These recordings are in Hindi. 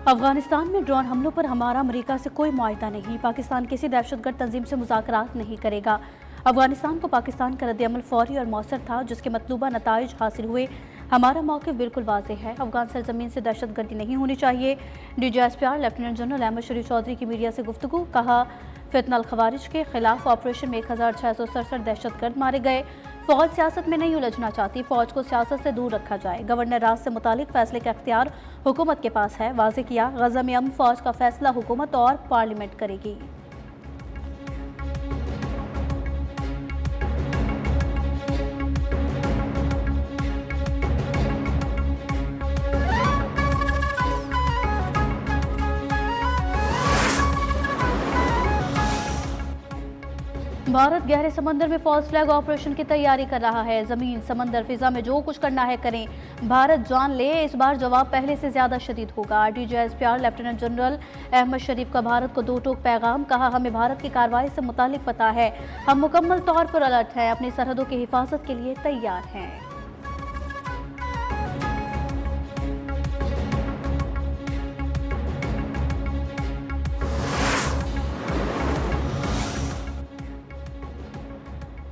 अफगानिस्तान में ड्रोन हमलों पर हमारा अमेरिका से कोई मुआहदा नहीं। पाकिस्तान किसी दहशतगर्द तंजीम से मुज़ाकरात नहीं करेगा। अफगानिस्तान को पाकिस्तान का रद्द-ए-अमल फौरी और मौसर था, जिसके मतलूबा नताइज हासिल हुए। हमारा मौक़िफ़ बिल्कुल वाज़ेह है। अफगान सरजमीन से दहशतगर्दी नहीं होनी चाहिए। DGSPR लेफ्टिनेंट जनरल अहमद शरीफ चौधरी की मीडिया से गुफ्तगू। कहा, फितनल खवारिज के खिलाफ ऑपरेशन में 1667 दहशतगर्द मारे गए। फौज सियासत में नहीं उलझना चाहती, फौज को सियासत से दूर रखा जाए। गवर्नर राज से मुतालिक फैसले का इख्तियार हुकूमत के पास है। वाज़े किया, गज़ा में अमन फौज का फैसला हुकूमत और पार्लियामेंट करेगी। भारत गहरे समंदर में फॉल्स फ्लैग ऑपरेशन की तैयारी कर रहा है। जमीन, समंदर, फिजा में जो कुछ करना है करें। भारत जान ले, इस बार जवाब पहले से ज्यादा शदीद होगा। DGSPR लेफ्टिनेंट जनरल अहमद शरीफ का भारत को दो टोक पैगाम। कहा, हमें भारत की कार्रवाई से मुतालिक पता है। हम मुकम्मल तौर पर अलर्ट हैं, अपनी सरहदों की हिफाजत के लिए तैयार हैं।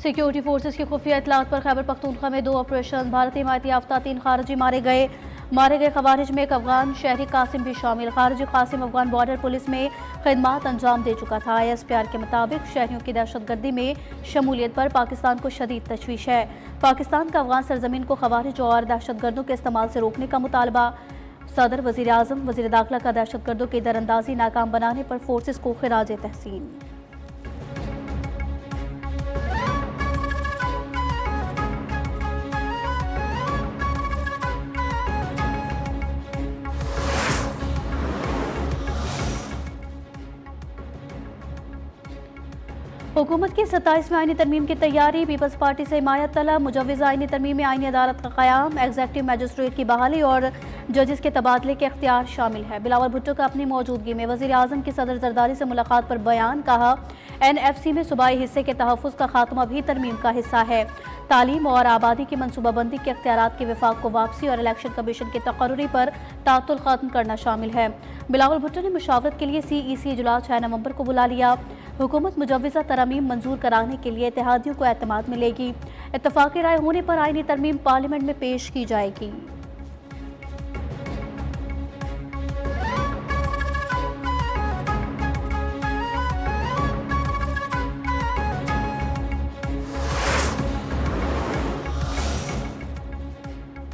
सिक्योरिटी फोर्सेस की खुफिया इतलात पर खैबर पख्तूनख्वा में 2 ऑपरेशन। भारतीय हिमायती याफ्ता 3 खारजी मारे गए खवारिज में एक अफगान शहरी कासिम भी शामिल। खारजी कासिम अफगान बॉर्डर पुलिस में खिदमात अंजाम दे चुका था। ISPR के मुताबिक शहरियों की दहशतगर्दी में शमूलियत पर पाकिस्तान को शदीद तशवीश है। पाकिस्तान का अफगान सरजमीन को खवारिज और दहशतगर्दों के इस्तेमाल से रोकने का मुतालबा। सदर, वज़ीर आज़म, वज़ीर दाखिला का दहशतगर्दों की दरअंदाजी नाकाम बनाने पर फोर्सेस को खिराज तहसीन। हुकूमत की 27वीं आईनी तरमीम की तैयारी। पीपल्स पार्टी से हिमायत तलब। मुजव्विज़ आईनी तरमीम में आईनी अदालत का क़याम, एग्जेक्टिव मजिस्ट्रेट की बहाली और जजेस के तबादले के अख्तियार शामिल है। बिलावल भुट्टो का अपनी मौजूदगी में वज़ीर आज़म की सदर जरदारी से मुलाकात पर बयान। कहा, NFC में सूबाई हिस्से के तहफ़्फ़ुज़ का खात्मा भी तरमीम का हिस्सा है। तालीम और आबादी की मनसूबाबंदी के अख्तियारात के विफाक को वापसी और इलेक्शन कमीशन के तकर्रुरी पर तातुल ख़त्म करना शामिल है। बिलावल भुट्टो ने मुशावरत के लिए CEC इजलास 6 नवंबर को बुला लिया। हुकूमत मुजव्विज़ा तरमीम मंजूर कराने के लिए इत्तेहादियों को एतमाद मिलेगी। इत्तफ़ाक़ी राय होने पर आईनी तरमीम पार्लियामेंट में पेश की जाएगी।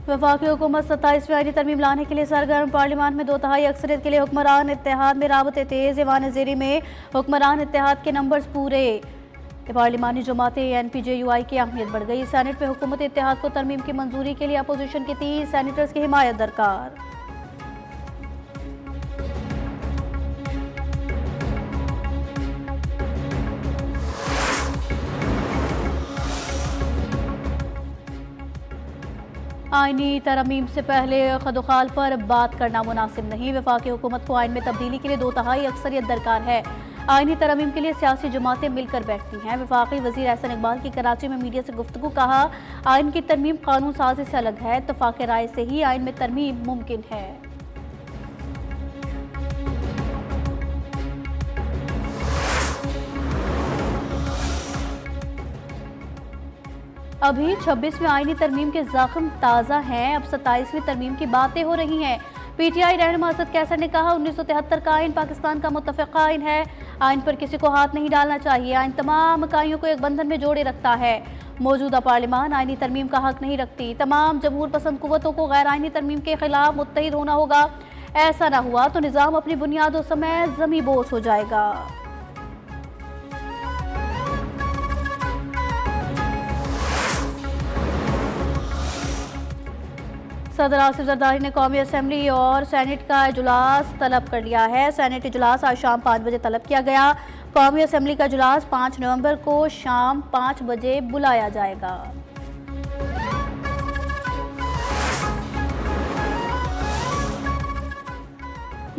वफाकी हुकूमत 27वीं आईनी तरमीम लाने के लिए सरगर्म। पार्लियामान में 2/3 अक्सरियत के लिए हुक्मरान इत्तेहाद में राबते तेज़। ईवान ज़ेरी में हुक्मरान इत्तेहाद के नंबर्स पूरे। पार्लिमानी जमातें NPJUI की अहमियत बढ़ गई। सेनेट में हुकूमत इत्तेहाद को तरमीम की मंजूरी के लिए अपोजिशन की 30 सेनेटर्स की हिमायत दरकार। आईनी तरमीम से पहले खदोखाल पर बात करना मुनासिब नहीं। वफाकी हुकूमत को आइन में तब्दीली के लिए 2/3 अक्सरियत दरकार है। आईनी तरमीम के लिए सियासी जमातें मिलकर बैठती हैं। वफाकी वज़ीर एहसन इकबाल की कराची में मीडिया से गुफ्तगू। कहा, आइन की तरमीम कानून साजी से अलग है। इत्तफ़ाक़ राय से ही आइन में तरमीम मुमकिन है। अभी 26वीं आईनी तरमीम के ज़ख्म ताज़ा हैं, अब 27वीं तरमीम की बातें हो रही हैं। PTI रहनुमा असद कैसर ने कहा, 1973 का आइन पाकिस्तान का मुत्तफ़क़ आइन है। आइन पर किसी को हाथ नहीं डालना चाहिए। आइन तमाम इकाइयों को एक बंधन में जोड़े रखता है। मौजूदा पार्लियामान आईनी तरमीम का हक नहीं रखती। तमाम जमहूर पसंद कुव्वतों को गैर आईनी तरमीम के खिलाफ मुत्तहिद होना होगा। ऐसा ना हुआ तो निज़ाम अपनी बुनियादों समेत ज़मी बोझ हो जाएगा। सदर आसिफ जरदारी ने कौमी असम्बली और सेनेट का इजलास तलब कर लिया है। सेनेट इजलास आज शाम 5 बजे तलब किया गया। कौमी असम्बली का इजलास 5 नवंबर को शाम 5 बजे बुलाया जाएगा।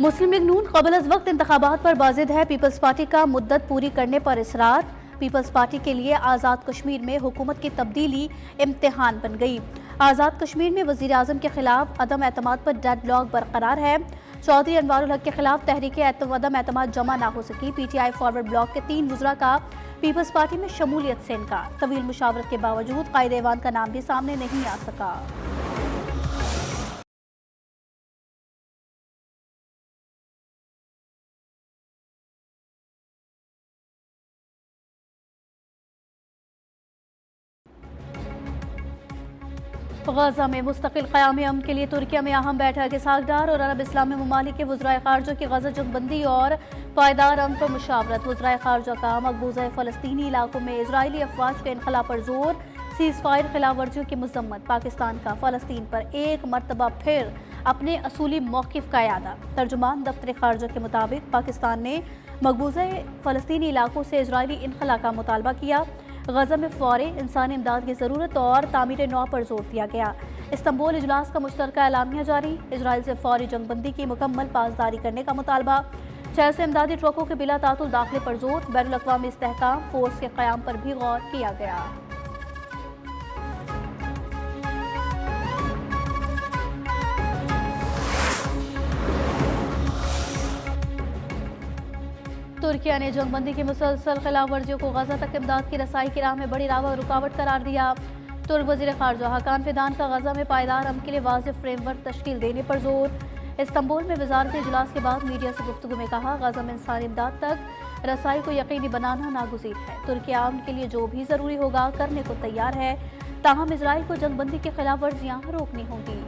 मुस्लिम लीग नून क़ब्ल अज़ वक्त इंतख़ाबात पर बाज़िद है। पीपल्स पार्टी का मुद्दत पूरी करने पर इसरार। पीपल्स पार्टी के लिए आज़ाद कश्मीर में हुकूमत की तब्दीली इम्तिहान बन गई। आज़ाद कश्मीर में वज़ीर आज़म के खिलाफ अदम एतमाद पर डेडलॉक बरकरार है। चौधरी अनवारुल हक के खिलाफ तहरीक अदम एतमाद जमा ना हो सकी। PTI फॉरवर्ड ब्लॉक के 3 वुज़रा का पीपल्स पार्टी में शमूलियत से इनकार। तवील मुशावरत के बावजूद कायदे ऐवान का नाम भी सामने नहीं आ सका। गजा में मुस्तकिल क़याम अमन के लिए तुर्किया में अहम बैठक। इसहाकडार और अरब इस्लामी ममालिक के वज़राए ख़ारजा की गजा जंगबंदी और पायदार अमन पर मुशावरत। वज़राए ख़ारजा का मकबूजा फ़लस्तीनी इलाकों में इजरायली अफवाज के इनखला पर जोर। सीज़ फायर खिलाफ वर्जियों की मजम्मत। पाकिस्तान का फ़लस्तीन पर एक मरतबा फिर अपने असूली मौक़िफ़ का इयादा। तर्जुमान दफ्तर ख़ारजा के मुताबिक पाकिस्तान ने मकबूजा फ़लस्तीनी इलाकों से इजरायली इनखला का मुतालबा किया। गजा में फौरी इंसानी इमदाद की ज़रूरत और तामीर नौ पर जोर दिया गया। इस्तंबुल इजलास का मुश्तरका एलामिया जारी। इजराइल से फौरी जंगबंदी की मुकम्मल पासदारी करने का मुतालबा। 600 इमदादी ट्रकों के बिला तातुल दाखिले पर जोर। बैनुल अक़वामी इस्तेहकाम फोर्स के क़याम पर भी गौर किया गया। तुर्किया ने जंगबंदी की मुसलसल खिलाफ वर्जियों को गजा तक इमदाद की रसाई की राह में बड़ी रुकावट करार दिया। तुर्क वज़ीर ख़ारजा हकान फिदान का गजा में पायदार अमन के लिए वाज़ेह फ्रेमवर्क तश्कील देने पर जोर। इस्तंबुल में वज़ारती इजलास के बाद मीडिया से गुफ्तगू में कहा, गजा में इंसानी इमदाद तक रसाई को यकीनी बनाना नागुज़ीर है। तुर्किया अमन के लिए जो भी ज़रूरी होगा करने को तैयार है, ताहम इजराइल को जंगबंदी की खिलाफ वर्जियाँ रोकनी होंगी।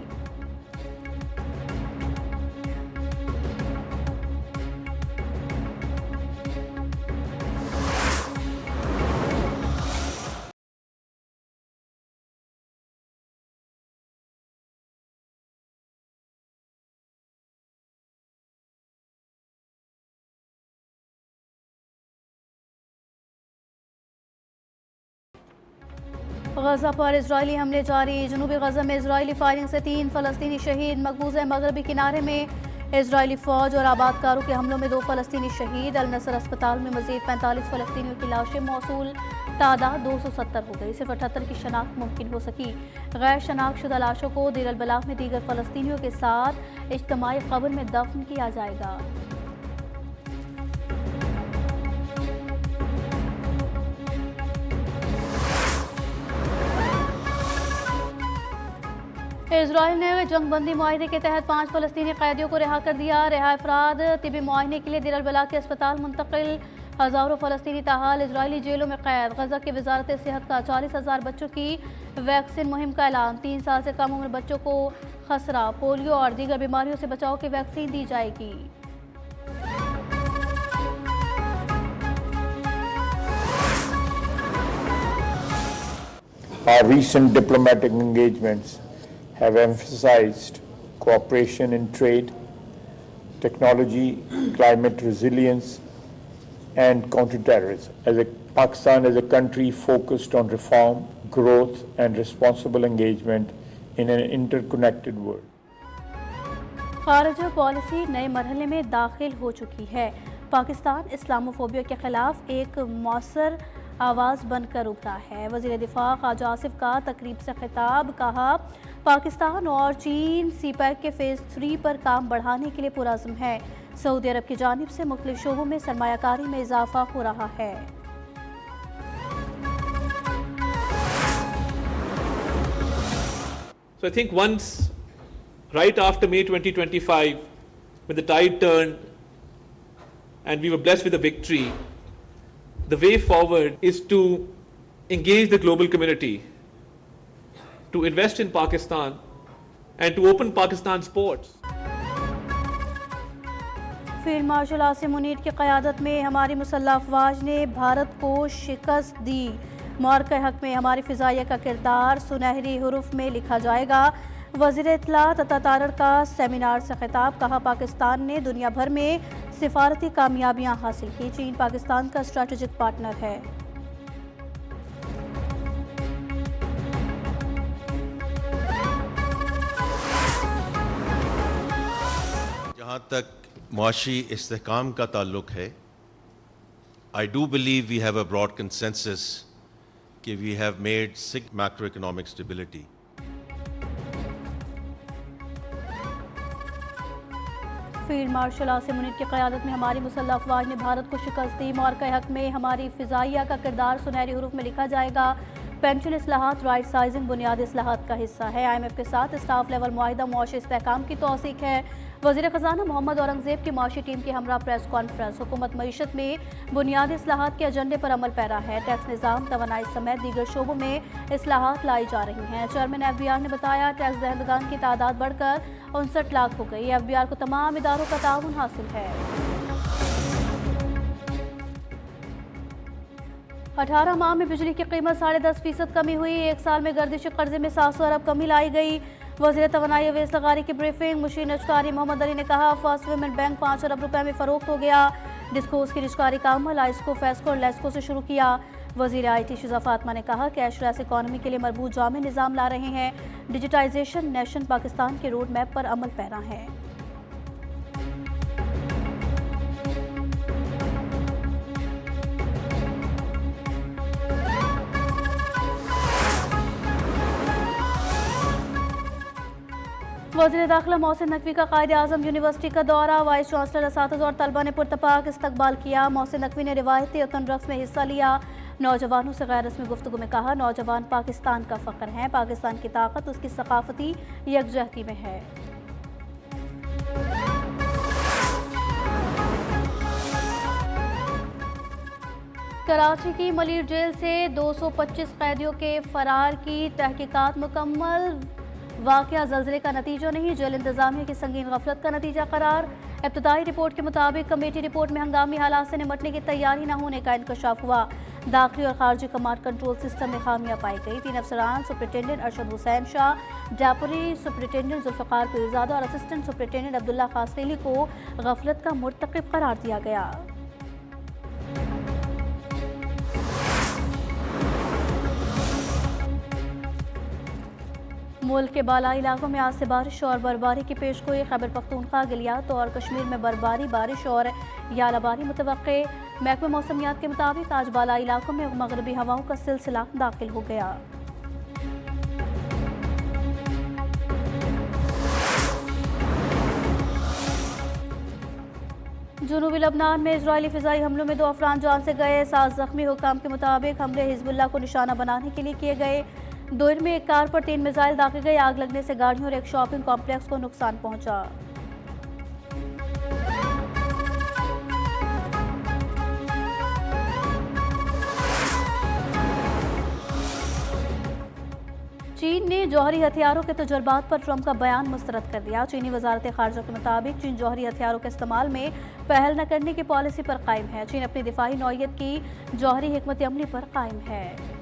गजा पर इजरायली हमले जारी। जनूबी गजा में इजरायली फायरिंग से 3 फ़लस्तीनी शहीद। मकबूजा मगरबी किनारे में इजरायली फ़ौज और आबादकारों के हमलों में 2 फ़लस्तीनी शहीद। अल नसर अस्पताल में मज़ीद 45 फ़लस्तीनियों की लाशें मौसूल। तादाद 270 हो गई। सिर्फ 78 की शनाख्त मुमकिन हो सकी। गैर शनाख्त शुदा लाशों को देर अल बलाग में दीगर फ़लस्तीनियों के साथ इज्तिमाई कब्र में दफन किया जाएगा। इजराइल ने जंगबंदी मुआहदे के तहत 5 फ़लस्तीनी कैदियों को रिहा कर दिया। रिहा अफराद तिबी मुआयने के लिए देर अल बलाग के अस्पताल मुंतकिल। हज़ारों फ़लस्तीनी ताहाल इजरायली जेलों में कैद। गजा की वजारत सेहत का 40,000 बच्चों की वैक्सीन मुहिम का ऐलान। 3 साल से कम उम्र बच्चों को खसरा, पोलियो और दीगर बीमारियों से बचाव की वैक्सीन दी जाएगी। Our recent diplomatic engagements have emphasized cooperation in trade, technology, climate resilience, and counterterrorism. Pakistan is a country focused on reform, growth, and responsible engagement in an interconnected world. खारजा पॉलिसी नए मरहले में दाखिल हो चुकी है। पाकिस्तान इस्लामोफोबिया के खिलाफ एक मौसर आवाज़ बनकर उभरा है। वज़ीर दिफा ख्वाजा आसिफ का तकरीब से खिताब। कहा, पाकिस्तान और चीन CPEC के फ़ेज़ 3 पर काम बढ़ाने के लिए पुरअज़्म है। सऊदी अरब की जानिब से मुख्तलिफ शोबों में सरमायाकारी में इजाफा हो रहा है। So I think once, right after May 2025, when the tide turned and we were blessed with a victory, the way forward is to engage the global community, to invest in Pakistan and to open Pakistan's ports. Field marshal Asim Munir की क़यादत में हमारी मुसल्लह अफवाज ने भारत को शिकस्त दी। मार्के हक में हमारी फ़िज़ाइया का किरदार सुनहरी हुरूफ में लिखा जाएगा। वज़ीर इत्तलात अता तारड़ का सेमिनार से खिताब। कहा, पाकिस्तान ने दुनिया भर में सिफारती कामयाबियाँ हासिल की। चीन पाकिस्तान का स्ट्रैटेजिक पार्टनर है। जहाँ तक मुआशी इस्तेहकाम का ताल्लुक है, I do believe we have a broad consensus कि we have made macroeconomic stability. Field marshal Asim Munir की क़यादत में हमारी मुसल्लह अफवाज ने भारत को शिकस्त दी। मौक़े हक़ में हमारी फ़िज़ाइया का किरदार सुनहरी हरूफ में लिखा जाएगा। पेंशन इस्लाहात राइट साइजिंग बुनियादी इस्लाहात का हिस्सा है। IMF के साथ स्टाफ लेवल मुआहिदा मुआशी इस्तेहकाम की तौसीक है। वज़ीर ख़जाना मोहम्मद औरंगज़ेब की माशी टीम की हमरा प्रेस कॉन्फ्रेंस। हुकूमत मईशत में बुनियादी इस्लाहात के एजेंडे पर अमल पैरा है। टैक्स निज़ाम तवानाई समेत दीगर शोबों में इस्लाहात लाई जा रही हैं। चेयरमैन FBR ने बताया टैक्स दहंदगान की तादाद बढ़कर 59 लाख हो गई। FBR को तमाम इदारों का ताउन हासिल है। 18 माह में बिजली की कीमत 10.5% कमी हुई। एक साल में गर्दिश कर्जे में 700 अरब कमी लाई गई। वज़ीर तवानाई अवैस लगारी की ब्रीफिंग। मुशीर नजकारी मोहम्मद अली ने कहा फर्स्ट वुमेन बैंक 5 अरब रुपए में फरोख्त हो गया। डिस्कोस की निजकारी का अमल आइस्को फेस्को और लेस्को से शुरू किया। वज़ीर IT शिजा फातमा ने कहा कैशलेस इकॉनमी के लिए मरबूत जामे निज़ाम ला रहे हैं। डिजिटाइजेशन नेशन पाकिस्तान के रोड मैप पर अमल पैरा है। वज़ीर दाखिला मोहसिन नकवी का कायदे आज़म यूनिवर्सिटी का दौरा। वाइस चांसलर असातिज़ा और तलबा ने पुरतपाक इस्तकबाल किया। मोहसिन नकवी ने रिवायती वतन रक्स में हिस्सा लिया। नौजवानों से गैर रस्मी गुफ्तगू में कहा नौजवान पाकिस्तान का फ़ख्र हैं। पाकिस्तान की ताकत उसकी सकाफती यकजहती में है। कराची की मलिर जेल से 225 कैदियों के फरार की तहकीकात मुकम्मल। वाक़या ज़लज़ले का नतीजा नहीं, जेल इंतज़ामिया की संगीन गफलत का नतीजा करार। इब्तदाई रिपोर्ट के मुताबिक कमेटी रिपोर्ट में हंगामी हालात से निपटने की तैयारी न होने का इंकशाफ हुआ। दाखिली और खारजी कमांड कंट्रोल सिस्टम में खामियां पाई गई। 3 अफसरान superintendent Arshad Hussain Shah, deputy superintendent Zulfiqar Pirzada और असिस्टेंट सुपरिटेंडेंट अब्दुल्ला खासरेली को गफलत का मुर्तकिब करार दिया गया। मुल्क के बालाई इलाकों में आज से बारिश और बर्फबारी की पेशगोई। खैबर पख्तूनख्वा, गिलियात और कश्मीर में बर्फबारी, बारिश और यालाबारी मुतवक्के। महकमा मौसमियात के मुताबिक आज बालाई इलाकों में मगरबी हवाओं का सिलसिला दाखिल हो गया। जुनूबी लबनान में इजरायली फ़िज़ाई हमलों में 2 अफराद जान से गए, 7 ज़ख्मी। हुकाम के मुताबिक हमले हिजबुल्लाह को निशाना बनाने के लिए किए गए। दोर में एक कार पर 3 मिसाइल दागे गए। आग लगने से गाड़ियों और एक शॉपिंग कॉम्प्लेक्स को नुकसान पहुंचा। चीन ने जौहरी हथियारों के तजुर्बात पर ट्रंप का बयान मुस्तरद कर दिया। चीनी वजारत खारजा के मुताबिक चीन जौहरी हथियारों के इस्तेमाल में पहल न करने की पॉलिसी पर कायम है। चीन अपनी दिफाई नौयत की जौहरी हिकमत अमली पर कायम है।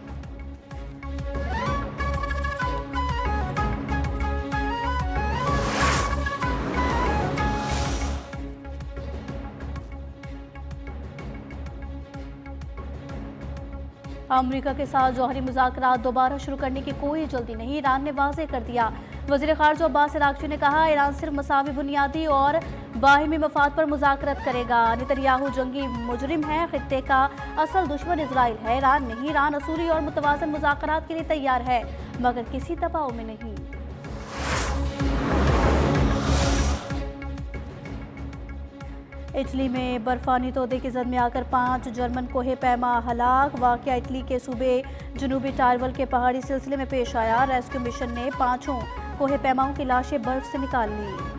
अमेरिका के साथ जौहरी मुज़ाकरात दोबारा शुरू करने की कोई जल्दी नहीं, ईरान ने वाज़ेह कर दिया। वज़ीर ख़ारजा अब्बास अराग़ची ने कहा ईरान सिर्फ मसावी बुनियादी और बाहिमी मफाद पर मुज़ाकरत करेगा। नेतन्याहू जंगी मुजरिम है, खित्ते का असल दुश्मन इजराइल है, ईरान नहीं। ईरान असूली और मुतवाज़न मुज़ाकरात के लिए तैयार है मगर किसी दबाव में नहीं। इटली में बर्फानी तोदे की जद में आकर 5 जर्मन कोहे पैमा हलाक। वाक़या इटली के सूबे जनूबी टारवल के पहाड़ी सिलसिले में पेश आया। रेस्क्यू मिशन ने 5 कोहे पैमाओं की लाशें बर्फ से निकाल ली।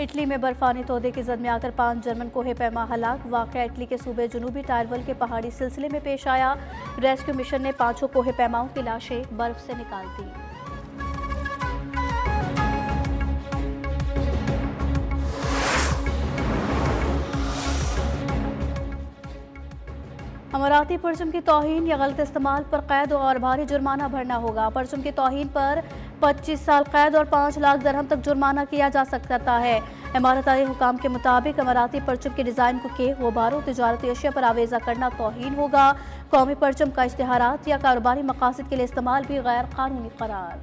इटली में बर्फानी तोदे की जद में आकर 5 जर्मन कोहे पैमा हलाक। वाक़या इटली के सूबे जनूबी टारवल के पहाड़ी सिलसिले में पेश आया। रेस्क्यू मिशन ने 5 कोहे पैमाओं की लाशें बर्फ से निकाल दी। अमाराती परचम की तौहीन या गलत इस्तेमाल पर कैद और भारी जुर्माना भरना होगा। परचम की तौहीन पर 25 साल कैद और 5 लाख दरहम तक जुर्माना किया जा सकता है। इमारती हुकाम के मुताबिक अमाराती परचम के डिज़ाइन को के गुबारों तिजारती अशिया पर आवेजा करना तौहीन होगा। कौमी परचम का इश्तिहारात या कारोबारी मकासद के लिए इस्तेमाल भी गैर कानूनी करार।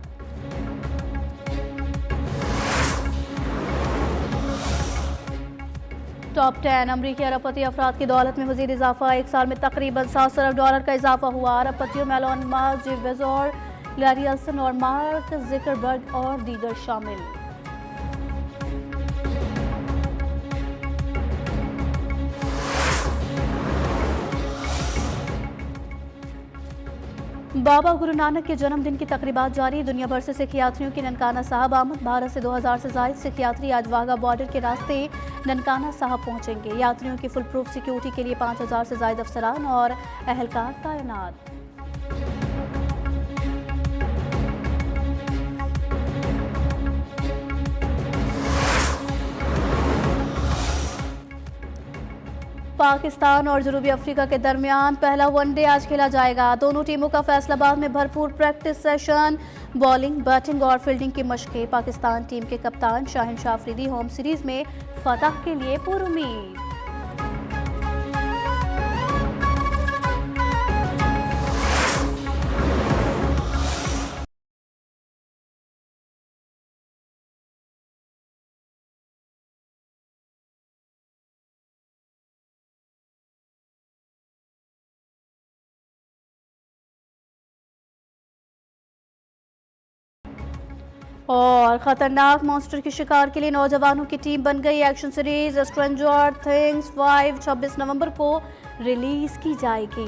टॉप 10 अमरीकी अरबपति अफराद की दौलत में मजीद इजाफा, एक साल में तकरीबन $7 अरब का इजाफा हुआ। अरबपतियों में Elon Musk, Jeff Bezos, Larry Ellison और मार्क ज़ुकरबर्ग और दीगर शामिल। बाबा गुरु नानक के जन्मदिन की तकरीबात जारी, दुनिया भर से सिख यात्रियों की ननकाना साहब आमद। भारत से 2000 से ज्यादा सिख यात्री आज वाघा बॉर्डर के रास्ते ननकाना साहब पहुंचेंगे। यात्रियों की फुल प्रूफ सिक्योरिटी के लिए 5000 से ज्यादा अफसरान और अहलकार तैनात। पाकिस्तान और जनूबी अफ्रीका के दरमियान पहला वनडे आज खेला जाएगा। दोनों टीमों का फैसलाबाद में भरपूर प्रैक्टिस सेशन, बॉलिंग, बैटिंग और फील्डिंग की मशकें। पाकिस्तान टीम के कप्तान शाहिन शाह अफरीदी होम सीरीज में फतह के लिए पुरुमीद। और खतरनाक मॉन्स्टर के शिकार के लिए नौजवानों की टीम बन गई। एक्शन सीरीज स्ट्रेंजर थिंग्स 5 26 नवंबर को रिलीज की जाएगी।